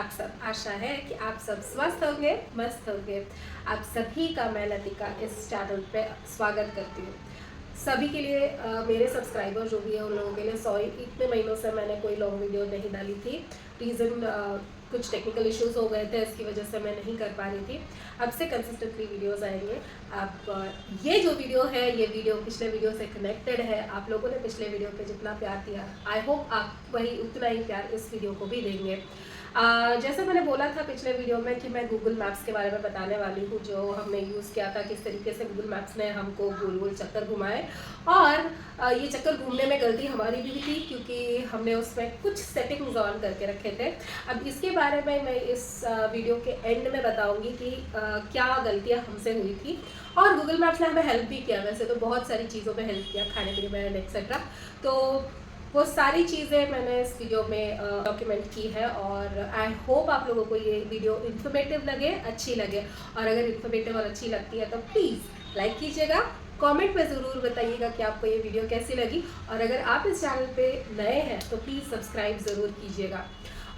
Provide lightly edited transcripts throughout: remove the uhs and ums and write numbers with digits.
आप सब? आशा है कि आप सब स्वस्थ होंगे, मस्त होंगे। आप सभी का मैं लतिका इस चैनल पे स्वागत करती हूँ। सभी के लिए मेरे सब्सक्राइबर जो भी है उन लोगों के लिए सॉरी, इतने महीनों से मैंने कोई लॉन्ग वीडियो नहीं डाली थी। रीज़न कुछ टेक्निकल इश्यूज हो गए थे, इसकी वजह से मैं नहीं कर पा रही थी। अब से कंसिस्टेंटली वीडियोस आएंगे। अब ये जो वीडियो है, ये वीडियो पिछले वीडियो से कनेक्टेड है। आप लोगों ने पिछले वीडियो पे जितना प्यार दिया, आई होप आप वही उतना ही प्यार इस वीडियो को भी देंगे। जैसे मैंने बोला था पिछले वीडियो में कि मैं गूगल मैप्स के बारे में बताने वाली हूँ, जो हमने यूज़ किया था, किस तरीके से गूगल मैप्स ने हमको गोल गोल चक्कर घुमाए। और ये चक्कर घूमने में गलती हमारी भी थी, क्योंकि हमने उसमें कुछ सेटिंग्स ऑन करके रखे थे। अब इसके बारे में मैं इस वीडियो के एंड में बताऊंगी कि क्या गलतियाँ हमसे हुई थी। और गूगल मैप्स ने हमें हेल्प भी किया, वैसे तो बहुत सारी चीज़ों पे हेल्प किया, खाने पीने में एक्सेट्रा। तो वो सारी चीज़ें मैंने इस वीडियो में डॉक्यूमेंट की है। और आई होप आप लोगों को ये वीडियो इन्फॉर्मेटिव लगे, अच्छी लगे। और अगर इन्फॉर्मेटिव और अच्छी लगती है तो प्लीज़ लाइक कीजिएगा, कमेंट में ज़रूर बताइएगा कि आपको ये वीडियो कैसी लगी। और अगर आप इस चैनल पे नए हैं तो प्लीज़ सब्सक्राइब ज़रूर कीजिएगा।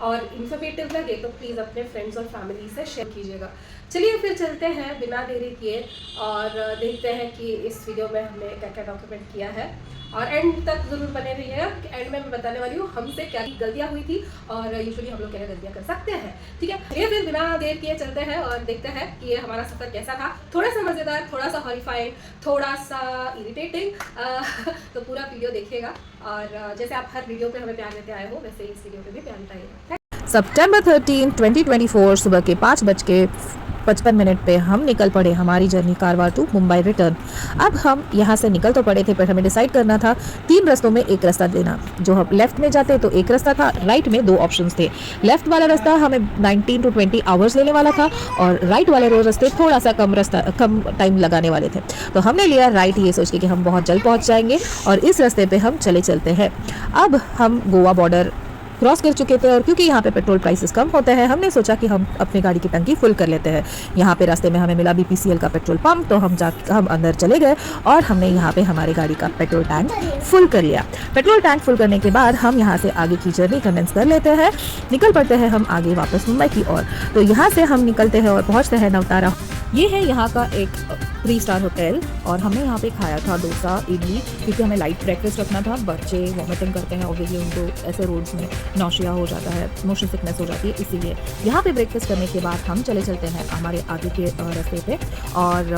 और इन्फॉर्मेटिव लगे तो प्लीज़ अपने फ्रेंड्स और फैमिली से शेयर कीजिएगा। चलिए फिर चलते हैं बिना देरी किए और देखते हैं कि इस वीडियो में हमने क्या क्या डॉक्यूमेंट किया है। और एंड तक ज़रूर बने रहिएगा, एंड में मैं बताने वाली हूँ हमसे क्या गलतियाँ हुई थी और यूजुअली हम लोग क्या गलतियाँ कर सकते हैं। ठीक है, चलिए फिर बिना देर किए चलते हैं और देखते हैं कि ये हमारा सफ़र कैसा था। थोड़ा सा मज़ेदार, थोड़ा सा हॉरिफाइंग, थोड़ा सा इरिटेटिंग। तो पूरा वीडियो देखिएगा और जैसे आप हर वीडियो पे हमें प्यार देते आए हो, वैसे इस वीडियो पे भी प्यार बताइएगा। सितंबर 13, 2024 सुबह के 5:55 पे हम निकल पड़े हमारी journey Karwar to Mumbai return. अब हम यहाँ से निकल तो पड़े थे, पर हमें डिसाइड करना था 3 रास्तों में एक रास्ता लेना। जो हम लेफ्ट में जाते तो एक रास्ता था, राइट में 2 ऑप्शंस थे। लेफ्ट वाला रास्ता हमें 19 to 20 आवर्स लेने वाला था और राइट वाले रास्ते थोड़ा सा कम टाइम लगाने वाले थे। तो हमने लिया राइट, ये सोच के कि हम बहुत जल्द पहुँच जाएंगे और इस रास्ते पर हम चलते हैं। अब हम गोवा बॉर्डर क्रॉस कर चुके थे और क्योंकि यहाँ पे पेट्रोल प्राइसेस कम होते हैं, हमने सोचा कि हम अपनी गाड़ी की टंकी फुल कर लेते हैं। यहाँ पे रास्ते में हमें मिला BPCL का पेट्रोल पंप, तो हम अंदर चले गए और हमने यहाँ पे हमारी गाड़ी का पेट्रोल टैंक फुल कर लिया। पेट्रोल टैंक फुल करने के बाद हम यहाँ से आगे की जर्नी कमेंस कर लेते हैं। निकल पड़ते हैं हम आगे वापस मुंबई की ओर। तो यहाँ से हम निकलते हैं और पहुँचते हैं नवतारा। ये है यहाँ का एक 3 स्टार होटल और हमने यहाँ पे खाया था डोसा, इडली, क्योंकि हमें लाइट ब्रेकफास्ट रखना था। बच्चे वॉमिटिंग करते हैं, ऑब्वियसली उनको ऐसे रोड्स में नौशिया हो जाता है, मोशन सिकनेस हो जाती है, इसीलिए यहाँ पे ब्रेकफास्ट करने के बाद हम चलते हैं हमारे आगे के रास्ते पे। और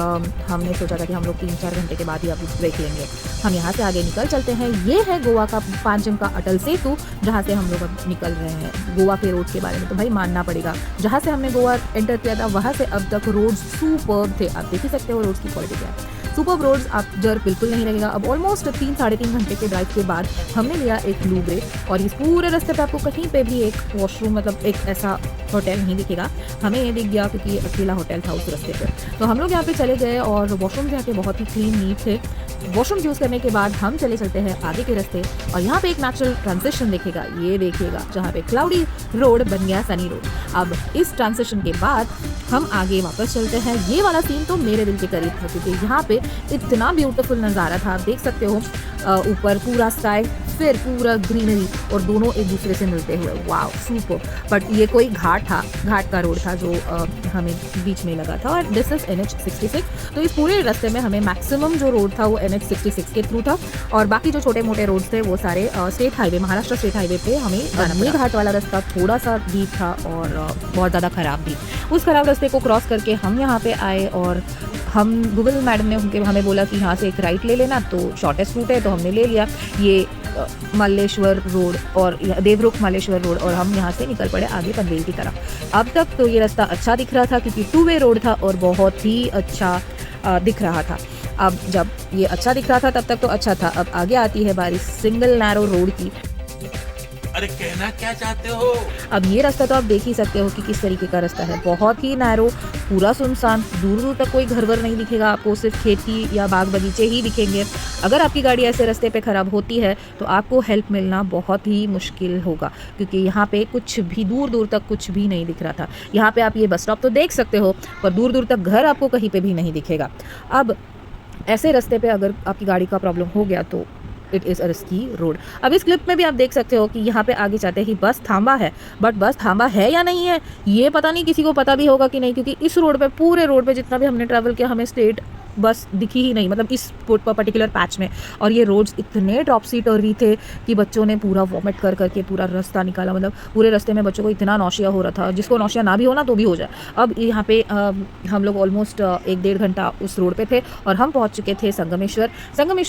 हमने सोचा था कि हम लोग 3-4 घंटे के बाद ही अभी ब्रेक लेंगे। हम यहाँ से आगे निकल चलते हैं। ये है गोवा का पांचम का अटल सेतु, जहाँ से हम लोग अब निकल रहे हैं। गोवा के रोड के बारे में तो भाई मानना पड़ेगा, जहाँ से हमने गोवा एंटर किया था वहाँ से अब तक रोड सुपर्ब थे। आप देख ही सकते हो रोड्स की क्वालिटी क्या है। सुपर्ब रोड्स, आप डर बिल्कुल नहीं लगेगा। अब ऑलमोस्ट 3-3.5 घंटे के ड्राइव के बाद हमने लिया एक लू ब्रेक और इस पूरे रास्ते पे आपको कहीं पे भी एक वॉशरूम, मतलब एक ऐसा होटल नहीं दिखेगा। हमें ये दिख गया क्योंकि ये अकेला होटल था उस रास्ते पे। तो हम लोग यहाँ पे चले गए और वॉशरूम जाके बहुत ही क्लीन नीट थे। वॉशरूम यूज़ करने के बाद हम चलते हैं आगे के रास्ते और यहाँ पे एक नेचुरल ट्रांजिशन दिखेगा, ये देखिएगा, जहाँ पे क्लाउडी रोड बन गया सनी रोड। अब इस ट्रांजिशन के बाद हम आगे वापस चलते हैं। ये वाला सीन तो मेरे दिल के करीब था, क्योंकि यहाँ पे इतना ब्यूटीफुल नज़ारा था। आप देख सकते हो ऊपर पूरा स्काई, फिर पूरा ग्रीनरी और दोनों एक दूसरे से मिलते हुए, वाव सुपर। बट ये कोई घाट था, घाट का रोड था जो हमें बीच में लगा था और दिस इज NH 66। तो इस पूरे रास्ते में हमें मैक्सिमम जो रोड था वो NH 66 के थ्रू था और बाकी जो छोटे मोटे रोड्स थे वो सारे state highway, Maharashtra state highway पे हमें ये घाट वाला रास्ता थोड़ा सा डीप था और बहुत ज़्यादा ख़राब भी। उस ख़राब रास्ते को क्रॉस करके हम यहाँ पे आए और हम गूगल मैडम ने हमें बोला कि यहाँ से एक राइट ले लेना, तो शॉर्टेस्ट रूट है, तो हमने ले लिया ये मल्लेश्वर रोड और देवरुख मल्लेश्वर रोड और हम यहाँ से निकल पड़े आगे पनवेल की तरफ। अब तक तो ये रास्ता अच्छा दिख रहा था क्योंकि 2-वे रोड था और बहुत ही अच्छा दिख रहा था। अब जब ये अच्छा दिख रहा था तब तक तो अच्छा था। अब आगे आती है बारी सिंगल नैरो रोड की। अरे कहना क्या चाहते हो? अब ये रास्ता तो आप देख ही सकते हो कि किस तरीके का रास्ता है, बहुत ही नैरो, पूरा सुनसान, दूर दूर तक कोई घर वर नहीं दिखेगा आपको, सिर्फ खेती या बाग बगीचे ही दिखेंगे। अगर आपकी गाड़ी ऐसे रास्ते पे ख़राब होती है तो आपको हेल्प मिलना बहुत ही मुश्किल होगा, क्योंकि यहाँ पे कुछ भी दूर दूर तक कुछ भी नहीं दिख रहा था। यहाँ पे आप ये बस स्टॉप तो देख सकते हो, पर दूर दूर तक घर आपको कहीं पर भी नहीं दिखेगा। अब ऐसे रास्ते पे अगर आपकी गाड़ी का प्रॉब्लम हो गया तो it is a risky road. अब इस क्लिप में भी आप देख सकते हो कि यहाँ पे आगे जाते ही बस थांबा है, बट बस थांबा है या नहीं है ये पता नहीं, किसी को पता भी होगा कि नहीं, क्योंकि इस रोड पे, पूरे रोड पे जितना भी हमने ट्रैवल किया, हमें स्ट्रेट बस दिखी ही नहीं, मतलब इस पर्टिकुलर पैच में। और ये रोड्स इतने टॉपसी टर्वी थे कि बच्चों ने पूरा वॉमिट कर करके पूरा रास्ता निकाला, मतलब पूरे रास्ते में बच्चों को इतना नौशिया हो रहा था, जिसको नौशिया ना भी हो ना तो भी हो जाए। अब यहाँ पे हम लोग ऑलमोस्ट 1-1.5 घंटा उस रोड पे थे और हम पहुँच चुके थे संगमेश्वर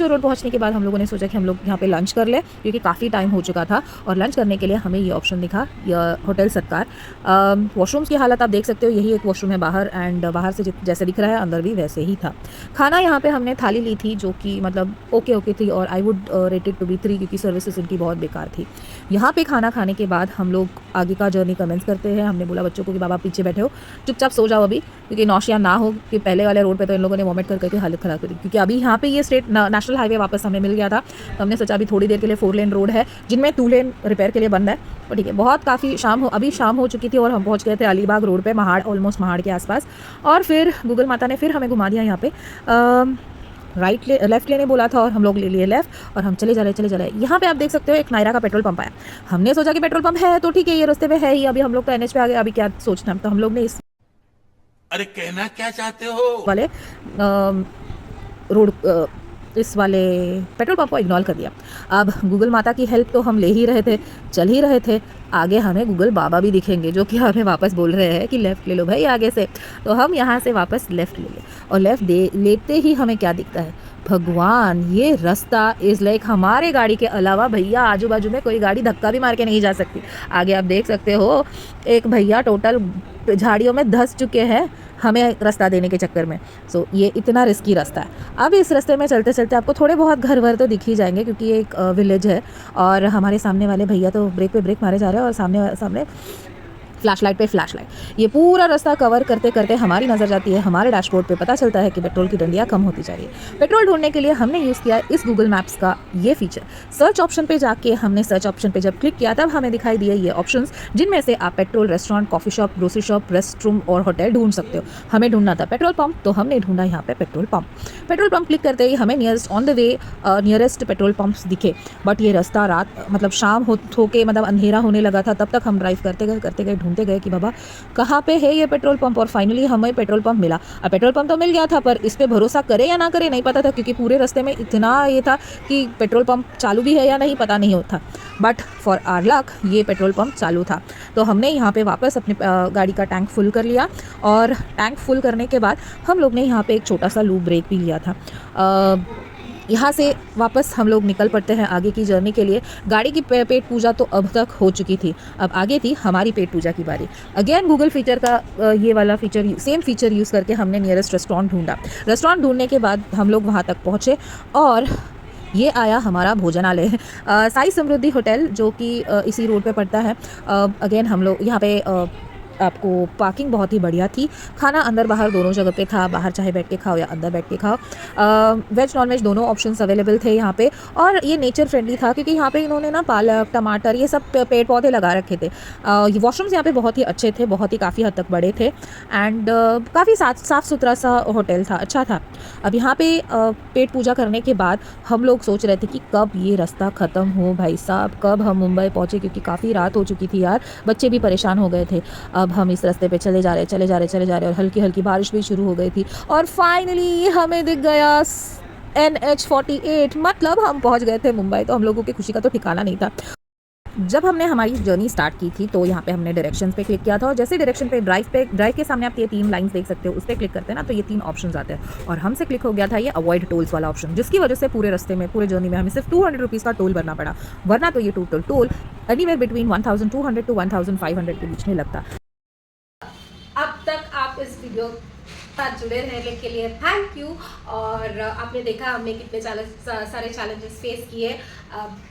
रोड। पहुँचने के बाद हम लोगों ने सोचा कि हम लोग यहाँ पे लंच कर ले, क्योंकि काफ़ी टाइम हो चुका था। और लंच करने के लिए हमें ये ऑप्शन दिखा, होटल सत्कार। वॉशरूम्स की हालत आप देख सकते हो, यही एक वॉशरूम है बाहर, एंड बाहर से जैसे दिख रहा है अंदर भी वैसे ही था। खाना यहाँ पे हमने थाली ली थी जो कि मतलब ओके थी, और I would rated to be 3, क्योंकि सर्विसेज इनकी बहुत बेकार थी। यहाँ पे खाना खाने के बाद हम लोग आगे का जर्नी कमेंस करते हैं। हमने बोला बच्चों को कि बाबा पीछे बैठे हो, चुपचाप सो जाओ अभी, क्योंकि नौशिया ना हो, कि पहले वाले रोड पे तो इन लोगों ने वॉमिट कर करके हालत ख़राब करी। क्योंकि अभी यहाँ पे ये स्टेट नेशनल हाईवे वापस हमें मिल गया था, तो हमने सोचा अभी थोड़ी देर के लिए 4 लेन रोड है, जिनमें 2 लेन रिपेयर के लिए बंद है। तो ठीक है, बहुत काफ़ी अभी शाम हो चुकी थी और हम पहुँच गए थे अलीबाग रोड पे, ऑलमोस्ट महाड़ के आसपास। और फिर गूगल माता ने फिर हमें घुमा दिया यहाँ पे, लेफ़्ट लेने बोला था और हम लोग ले लिए लेफ़्ट, और हम चले जा रहे। यहाँ पे आप देख सकते हो एक नायरा का पेट्रोल पंप आया। हमने सोचा कि पेट्रोल पंप है तो ठीक है, ये रास्ते में है ही, अभी हम लोग तो NH पे आ गए, अभी क्या सोचना। तो हम लोग ने इस अरे कहना क्या चाहते हो? वाले रोड इस वाले पेट्रोल पंप को इग्नोर कर दिया। अब गूगल माता की हेल्प तो हम ले ही रहे थे, चल ही रहे थे, आगे हमें गूगल बाबा भी दिखेंगे जो कि हमें वापस बोल रहे हैं कि लेफ़्ट ले लो भाई आगे से। तो हम यहाँ से वापस लेफ़्ट ले लें, और लेफ़्ट लेते ही हमें क्या दिखता है, भगवान, ये रास्ता इज़ लाइक हमारे गाड़ी के अलावा भैया आजू बाजू में कोई गाड़ी धक्का भी मार के नहीं जा सकती। आगे आप देख सकते हो एक भैया टोटल झाड़ियों में धंस चुके हैं हमें रास्ता देने के चक्कर में। सो ये इतना रिस्की रास्ता है। अब इस रास्ते में चलते चलते आपको थोड़े बहुत घर वर तो दिख ही जाएंगे, क्योंकि ये एक विलेज है, और हमारे सामने वाले भैया तो ब्रेक पे ब्रेक मारे जा रहे हैं, और सामने फ्लैशलाइट पे फ्लैशलाइट। ये पूरा रास्ता कवर करते करते हमारी नज़र जाती है हमारे डैशबोर्ड पे, पता चलता है कि पेट्रोल की डंडियाँ कम होती जा रही है। पेट्रोल ढूंढने के लिए हमने यूज़ किया इस गूगल मैप्स का ये फीचर। सर्च ऑप्शन पे जाके हमने सर्च ऑप्शन पे जब क्लिक किया तब हमें दिखाई दिए ये ऑप्शंस, जिनमें से आप petrol, restaurant, coffee shop, grocery shop, rest room और होटल ढूंढ सकते हो। हमें ढूंढना था पेट्रोल पंप, तो हमने ढूंढा यहाँ पे पेट्रोल पंप क्लिक करते ही हमें नियरेस्ट पेट्रोल पंप्स दिखे। बट ये रास्ता रात मतलब शाम होके मतलब अंधेरा होने लगा था, तब तक हम ड्राइव करते गए ढूंढते गए कि बाबा कहाँ पे है ये पेट्रोल पंप। और फाइनली हमें पेट्रोल पंप मिला। अब पेट्रोल पंप तो मिल गया था, पर इस पे भरोसा करे या ना करे नहीं पता था, क्योंकि पूरे रास्ते में इतना ये था कि पेट्रोल पंप चालू भी है या नहीं पता नहीं होता। बट फॉर आवर लक ये पेट्रोल पंप चालू था, तो हमने यहाँ पे वापस अपने गाड़ी का टैंक फुल कर लिया। और टैंक फुल करने के बाद हम लोग ने यहाँ पे एक छोटा सा लूप ब्रेक भी लिया था। यहाँ से वापस हम लोग निकल पड़ते हैं आगे की जर्नी के लिए। गाड़ी की पेट पूजा तो अब तक हो चुकी थी, अब आगे थी हमारी पेट पूजा की बारी। अगेन गूगल फीचर का ये वाला फीचर, सेम फीचर यूज़ करके हमने नियरेस्ट रेस्टोरेंट ढूंढा। रेस्टोरेंट ढूंढने के बाद हम लोग वहाँ तक पहुँचे, और ये आया हमारा भोजनालय, साई समृद्धि होटल, जो कि इसी रोड पे पड़ता है। अगेन हम लोग यहाँ पे आपको पार्किंग बहुत ही बढ़िया थी, खाना अंदर बाहर दोनों जगह पे था, बाहर चाहे बैठ के खाओ या अंदर बैठ के खाओ। वेज नॉन वेज दोनों ऑप्शंस अवेलेबल थे यहाँ पे, और ये नेचर फ्रेंडली था, क्योंकि यहाँ पे इन्होंने ना पालक, टमाटर, ये सब पेड़ पौधे लगा रखे थे। ये वॉशरूम्स यहाँ पे बहुत ही अच्छे थे, बहुत ही काफ़ी हद तक बड़े थे, एंड काफ़ी साफ़ सुथरा सा होटल था, अच्छा था। अब यहाँ पे पेट पूजा करने के बाद हम लोग सोच रहे थे कि कब ये रास्ता ख़त्म हो भाई साहब, कब हम मुंबई पहुँचे, क्योंकि काफ़ी रात हो चुकी थी यार, बच्चे भी परेशान हो गए थे। अब हम इस रास्ते पे चले जा रहे और हल्की हल्की बारिश भी शुरू हो गई थी, और फाइनली हमें दिख गया NH 48, मतलब हम पहुंच गए थे मुंबई। तो हम लोगों की खुशी का तो ठिकाना नहीं था। जब हमने हमारी जर्नी स्टार्ट की थी तो यहाँ पे हमने डायरेक्शन पे क्लिक किया था, और जैसे डायरेक्शन पे ड्राइव के सामने आप ये 3 लाइंस देख सकते हो, उस पर क्लिक करते हैं ना तो ये 3 ऑप्शंस आते हैं, और हमसे क्लिक हो गया था ये अवॉइड टोल्स वाला ऑप्शन, जिसकी वजह से पूरे रास्ते में, पूरे जर्नी में हमें सिर्फ 200 रुपीज़ का टोल भरना पड़ा, वरना तो ये total toll anywhere between 1200 to 1500 के बीच में लगता। अब तक आप इस वीडियो साथ जुड़े रहने के लिए थैंक यू। और आपने देखा हमने कितने सारे चैलेंजेस फेस किए।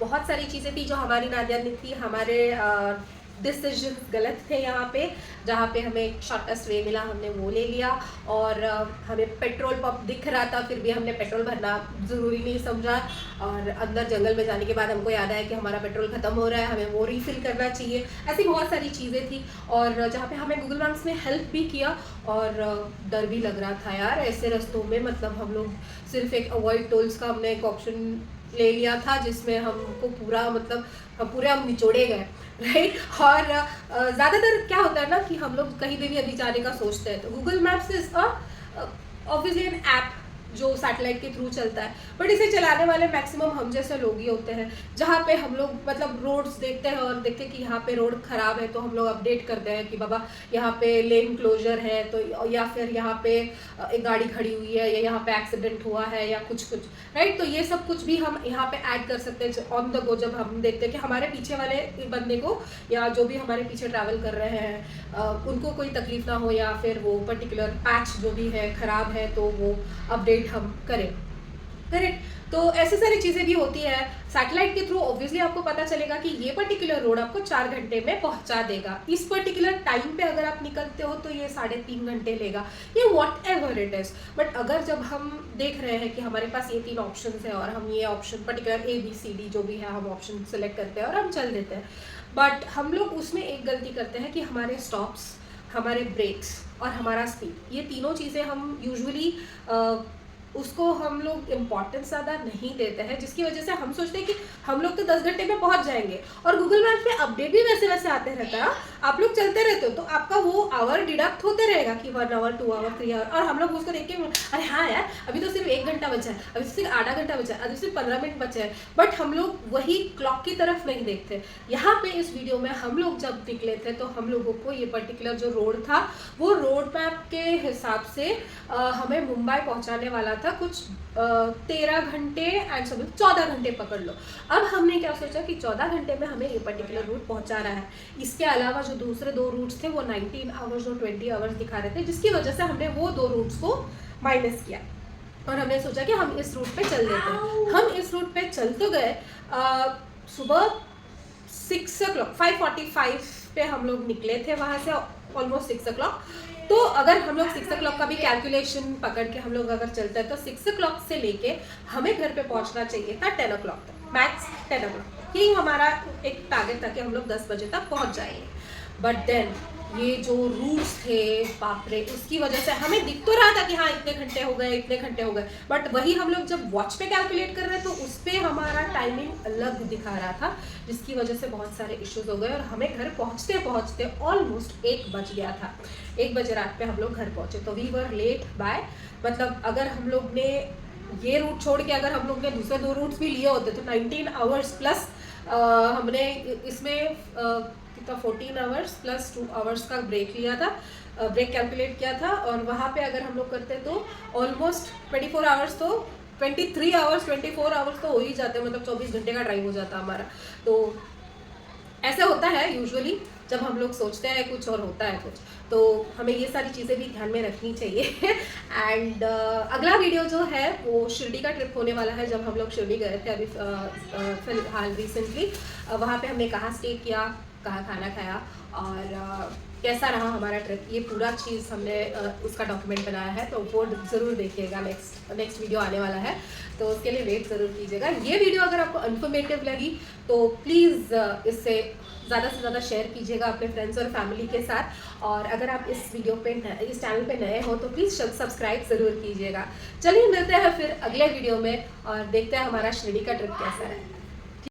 बहुत सारी चीज़ें थी जो हमारी नादानी थी, हमारे डिसीजन गलत थे यहाँ पे, जहाँ पे हमें शॉर्टेस्ट वे मिला हमने वो ले लिया, और हमें पेट्रोल पंप दिख रहा था फिर भी हमने पेट्रोल भरना ज़रूरी नहीं समझा, और अंदर जंगल में जाने के बाद हमको याद आया कि हमारा पेट्रोल ख़त्म हो रहा है, हमें वो रीफ़िल करना चाहिए। ऐसी बहुत सारी चीज़ें थी, और जहाँ पे हमें गूगल मैप्स ने हेल्प भी किया, और डर भी लग रहा था यार ऐसे रास्तों में। मतलब हम लोग सिर्फ एक अवॉइड टोल्स का हमने एक ऑप्शन ले लिया था जिसमें हमको पूरा मतलब पूरे हम निचोड़े गए, राइट। और ज़्यादातर क्या होता है ना कि हम लोग कहीं भी अभी जाने का सोचते हैं तो Google maps is obviously an app जो सैटेलाइट के थ्रू चलता है, बट इसे चलाने वाले मैक्सिमम हम जैसे लोग ही होते हैं। जहाँ पे हम लोग मतलब रोड्स देखते हैं और देखते हैं कि यहाँ पे रोड खराब है तो हम लोग अपडेट करते हैं कि बाबा यहाँ पे लेन क्लोजर है, तो या फिर यहाँ पे एक गाड़ी खड़ी हुई है या यहाँ पे एक्सीडेंट हुआ है या कुछ राइट। तो ये सब कुछ भी हम यहाँ पे ऐड कर सकते हैं ऑन द गो। जब हम देखते हैं कि हमारे पीछे वाले बंदे को या जो भी हमारे पीछे ट्रैवल कर रहे हैं उनको कोई तकलीफ ना हो या फिर वो पर्टिकुलर पैच जो भी है खराब है तो वो अपडेट हम करें, करेक्ट। तो ऐसी सारी चीज़ें भी होती है सैटेलाइट के थ्रू। ऑब्वियसली आपको पता चलेगा कि ये पर्टिकुलर रोड आपको 4 घंटे में पहुंचा देगा। इस पर्टिकुलर टाइम पे अगर आप निकलते हो तो ये 3.5 घंटे लेगा, ये what ever it is. But अगर जब हम देख रहे हैं कि हमारे पास ये 3 ऑप्शन है और हम ये ऑप्शन पर्टिकुलर ABCD जो भी है हम ऑप्शन सेलेक्ट करते हैं और हम चल देते हैं, बट हम लोग उसमें एक गलती करते हैं कि हमारे स्टॉप्स, हमारे ब्रेक्स और हमारा स्पीड, ये तीनों चीज़ें हम यूजुअली उसको हम लोग इम्पोर्टेंस ज़्यादा नहीं देते हैं, जिसकी वजह से हम सोचते हैं कि हम लोग तो 10 घंटे में पहुंच जाएंगे। और गूगल मैप पे अपडेट भी वैसे वैसे आते रहता है, आप लोग चलते रहते हो तो आपका वो आवर डिडक्ट होते रहेगा कि 1 आवर 2 आवर 3 आवर, और हम लोग उसको देख के अरे हाँ यार अभी तो सिर्फ 1 घंटा बचा है, अभी तो सिर्फ आधा घंटा बचा है, अभी सिर्फ 15 मिनट बचे हैं। बट हम लोग वही क्लॉक की तरफ नहीं देखते। यहाँ पे इस वीडियो में हम लोग जब निकले थे तो हम लोगों को ये पर्टिकुलर जो रोड था वो रोड मैप के हिसाब से हमें मुंबई पहुँचाने वाला था कुछ 13 घंटे एंड 14 घंटे पकड़ लो। अब हमने क्या सोचा कि 14 घंटे में हमें ये पर्टिकुलर रूट पहुंचा रहा है। इसके अलावा जो दूसरे 2 रूट्स थे वो 19 आवर्स और 20 आवर्स दिखा रहे थे, जिसकी वजह से हमने वो 2 रूट्स को माइनस किया और हमने सोचा कि हम इस रूट पे चल देते हैं। हम इस रूट पे चल तो गए, सुबह 6 o'clock 5:45 पे हम लोग निकले थे वहाँ से, ऑलमोस्ट 6 o'clock। तो अगर हम लोग 6 o'clock का भी कैलकुलेशन पकड़ के हम लोग अगर चलते हैं तो 6 o'clock से लेके हमें घर पे पहुंचना चाहिए था 10 o'clock तक, मैक्स 10 o'clock। यही हमारा एक टारगेट था कि हम लोग 10 बजे तक पहुंच जाएंगे। बट देन ये जो रूट्स थे बाप रे, उसकी वजह से हमें दिख तो रहा था कि हाँ इतने घंटे हो गए, इतने घंटे हो गए, बट वही हम लोग जब वॉच पे कैलकुलेट कर रहे तो उस पर हमारा टाइमिंग अलग दिखा रहा था, जिसकी वजह से बहुत सारे इश्यूज हो गए और हमें घर पहुँचते पहुँचते ऑलमोस्ट 1 बज गया था। 1 बजे रात पे हम लोग घर पहुँचे। तो वी वर लेट बाय, मतलब अगर हम लोग ने ये रूट छोड़ के अगर हम लोग ने दूसरे 2 रूट्स भी लिए होते तो 19 आवर्स प्लस हमने इसमें कितना 14 आवर्स प्लस 2 आवर्स का ब्रेक लिया था, ब्रेक कैलकुलेट किया था। और वहाँ पे अगर हम लोग करते तो ऑलमोस्ट 24 आवर्स तो 23 आवर्स 24 आवर्स तो हो ही जाते, मतलब 24 घंटे का ड्राइव हो जाता हमारा। तो ऐसा होता है यूजुअली जब हम लोग सोचते हैं कुछ और होता है कुछ, तो हमें ये सारी चीज़ें भी ध्यान में रखनी चाहिए। एंड अगला वीडियो जो है वो शिरडी का ट्रिप होने वाला है। जब हम लोग शिरडी गए थे अभी फिलहाल रिसेंटली, वहाँ पे हमने कहाँ स्टे किया, कहाँ खाना खाया और कैसा रहा हमारा ट्रिप, ये पूरा चीज़ हमने उसका डॉक्यूमेंट बनाया है, तो वो ज़रूर देखिएगा। नेक्स्ट वीडियो आने वाला है तो उसके लिए वेट ज़रूर कीजिएगा। ये वीडियो अगर आपको इन्फॉर्मेटिव लगी तो प्लीज़ इससे ज़्यादा से ज़्यादा शेयर कीजिएगा अपने फ्रेंड्स और फैमिली के साथ। और अगर आप इस चैनल पे नए हो तो प्लीज़ सब्सक्राइब ज़रूर कीजिएगा। चलिए मिलते हैं फिर अगले वीडियो में और देखते हैं हमारा शिरडी का ट्रिप कैसा है।